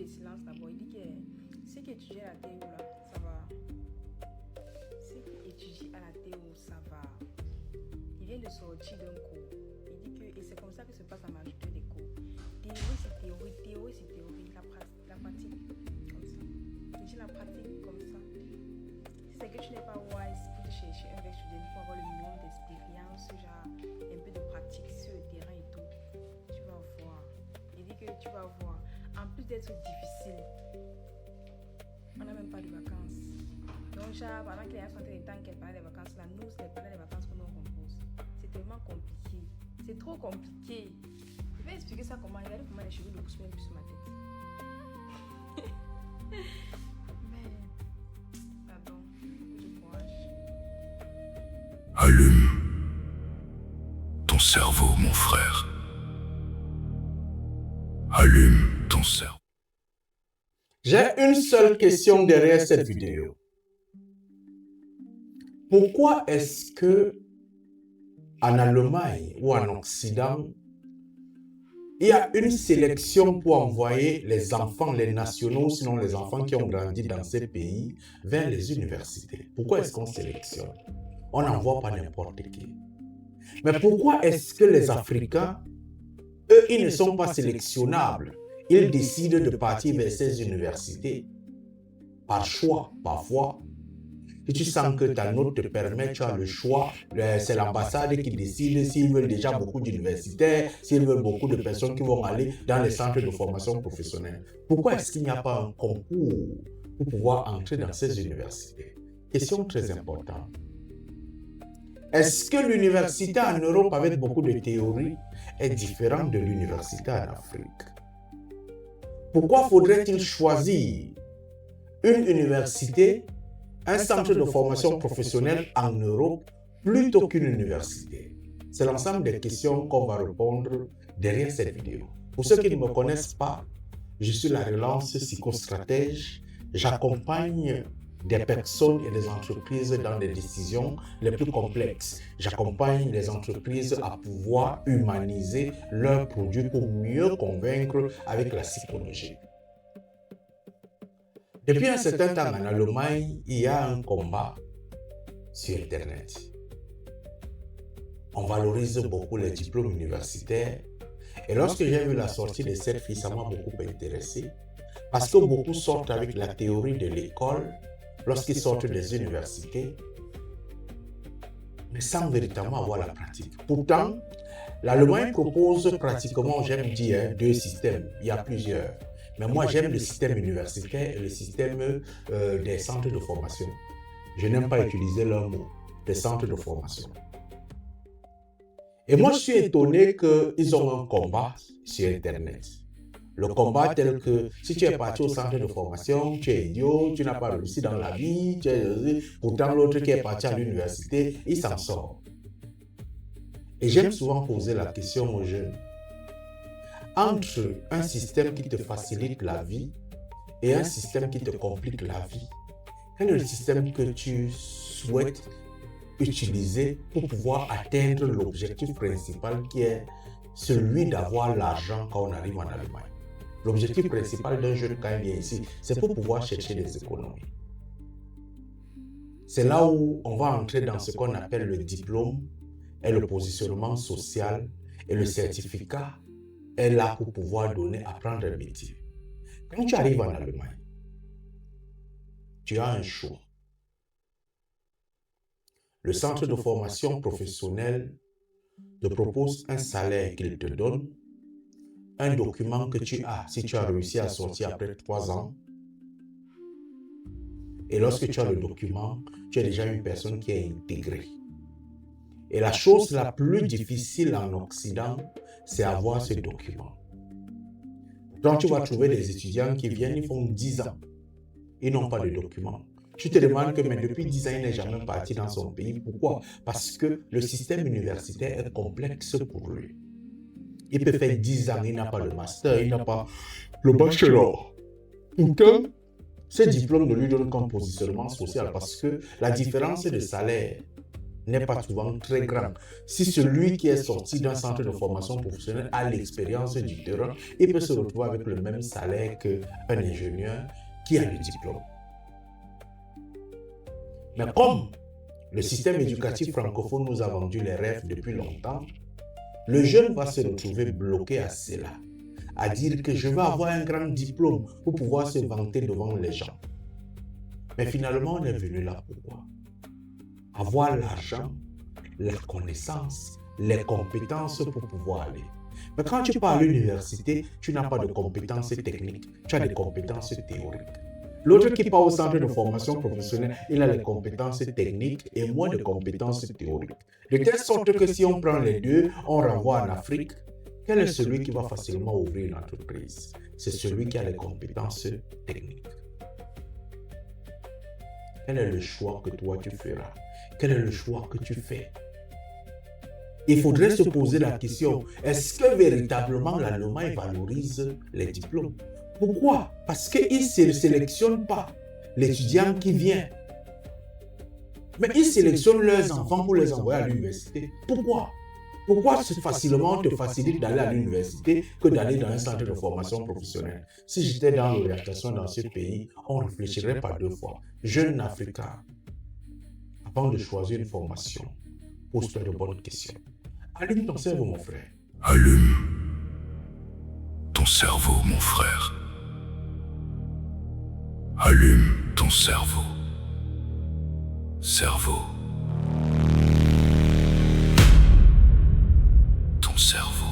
silence d'abord. Il dit que ceux qui étudient à la TO là, ça va. Ceux qui étudient à la TO, ça va. Il vient de sortir d'un cours. Il dit que, et c'est comme ça que se passe la majorité des cours. Théorie c'est théorie, théorie c'est théorie, la pratique comme ça. Il dit la pratique comme ça. Si c'est que tu n'es pas wise pour te chercher un verre student, il faut avoir le minimum d'expérience, genre un peu de pratique sur le terrain et tout. Tu vas voir. Il dit que tu vas voir. En plus d'être difficile, on n'a même pas de vacances. Donc, genre, pendant que les gens sont en train de temps qu'elles parlent des vacances, là, nous, c'est pendant les vacances qu'on nous compose. C'est tellement compliqué. C'est trop compliqué. Je vais expliquer ça comment. Regardez comment les cheveux ne poussent même plus sur ma tête. Mais, pardon, beaucoup de courage. Allume ton cerveau, mon frère. Allume ton cerveau. J'ai une seule question derrière cette vidéo. Pourquoi est-ce que en Allemagne ou en Occident, il y a une sélection pour envoyer les enfants, les nationaux, sinon les enfants qui ont grandi dans ces pays, vers les universités? Pourquoi est-ce qu'on sélectionne? On n'envoie pas n'importe qui. Mais pourquoi est-ce que les Africains, eux, ils ne sont pas sélectionnables? Ils décident de partir vers ces universités par choix, parfois. Si tu sens que ta note te permet, tu as le choix, c'est l'ambassade qui décide s'ils veulent déjà beaucoup d'universitaires, s'ils veulent beaucoup de personnes qui vont aller dans les centres de formation professionnelle. Pourquoi est-ce qu'il n'y a pas un concours pour pouvoir entrer dans ces universités? Question très importante. Est-ce que l'université en Europe avec beaucoup de théories est différente de l'université en Afrique? Pourquoi faudrait-il choisir une université, un centre de formation professionnelle en Europe plutôt qu'une université? C'est l'ensemble des questions qu'on va répondre derrière cette vidéo. Pour ceux qui ne me connaissent pas, je suis la relance psychostratège. J'accompagne des personnes et des entreprises dans des décisions les plus complexes. J'accompagne les entreprises à pouvoir humaniser leurs produits pour mieux convaincre avec la psychologie. Depuis un certain temps en Allemagne, il y a un combat sur Internet. On valorise beaucoup les diplômes universitaires. Et lorsque j'ai vu la sortie de cette fille, ça m'a beaucoup intéressé. Parce que beaucoup sortent avec la théorie de l'école lorsqu'ils sortent des universités, mais sans véritablement avoir la pratique. Pourtant, l'Allemagne propose pratiquement, j'aime dire, deux systèmes. Il y a plusieurs. Mais moi, j'aime le système universitaire et le système des centres de formation. Je n'aime pas utiliser leur mot, des centres de formation. Et moi, je suis étonné qu'ils ont un combat sur Internet. Le combat tel que si tu es parti au centre de formation, tu es idiot, tu n'as pas réussi dans la vie, pourtant l'autre qui est parti à l'université, il s'en sort. Et j'aime souvent poser la question aux jeunes. Entre un système qui te facilite la vie et un système qui te complique la vie, quel est le système que tu souhaites utiliser pour pouvoir atteindre l'objectif principal qui est celui d'avoir l'argent quand on arrive en Allemagne? L'objectif principal d'un jeune quand il vient ici, c'est pour pouvoir chercher des économies. C'est là où on va entrer dans ce qu'on appelle le diplôme et le positionnement social, et le certificat est là pour pouvoir apprendre un métier. Quand tu arrives en Allemagne, tu as un choix. Le centre de formation professionnelle te propose un salaire qu'il te donne, un document que tu as, si tu as réussi à sortir après 3 ans. Et lorsque tu as le document, tu es déjà une personne qui est intégrée. Et la chose la plus difficile en Occident, c'est avoir ce document. Donc tu vas trouver des étudiants qui viennent, ils font 10 ans. Ils n'ont pas de document. Tu te demandes que mais depuis 10 ans, il n'est jamais parti dans son pays. Pourquoi? Parce que le système universitaire est complexe pour lui. Il peut faire 10 ans, il n'a pas le master, il n'a pas le bachelor. Pourtant, ce diplôme ne lui donne qu'un positionnement social parce que la différence de salaire n'est pas souvent très grand. Si celui qui est sorti d'un centre de formation professionnelle a l'expérience du terrain, il peut se retrouver avec le même salaire qu'un ingénieur qui a le diplôme. Mais comme le système éducatif francophone nous a vendu les rêves depuis longtemps, le jeune va se retrouver bloqué à cela, à dire que je veux avoir un grand diplôme pour pouvoir se vanter devant les gens. Mais finalement, on est venu là pourquoi? Avoir l'argent, la connaissance, les compétences pour pouvoir aller. Mais quand tu pars à l'université, tu n'as pas de compétences techniques, tu as des compétences théoriques. L'autre qui part au centre de formation professionnelle, il a les compétences techniques et moins de compétences théoriques. De telle sorte que si on prend les deux, on renvoie en Afrique. Quel est celui qui va facilement ouvrir une entreprise? C'est celui qui a les compétences techniques. Quel est le choix que toi tu feras? Quel est le choix que tu fais? Il faudrait se poser la question, est-ce que véritablement l'Allemagne valorise les diplômes? Pourquoi? Parce qu'ils ne sélectionnent pas l'étudiant qui vient. Mais ils sélectionnent leurs enfants pour les envoyer à l'université. Pourquoi? Pourquoi facilement on te facilite d'aller à l'université que d'aller dans un centre de formation professionnelle? Si j'étais dans l'orientation dans ce pays, on ne réfléchirait pas deux fois. Jeune Africain, avant de choisir une formation, pose-toi de bonnes questions. Allume ton cerveau, mon frère. Allume ton cerveau, mon frère. Allume ton cerveau. Cerveau. Ton cerveau.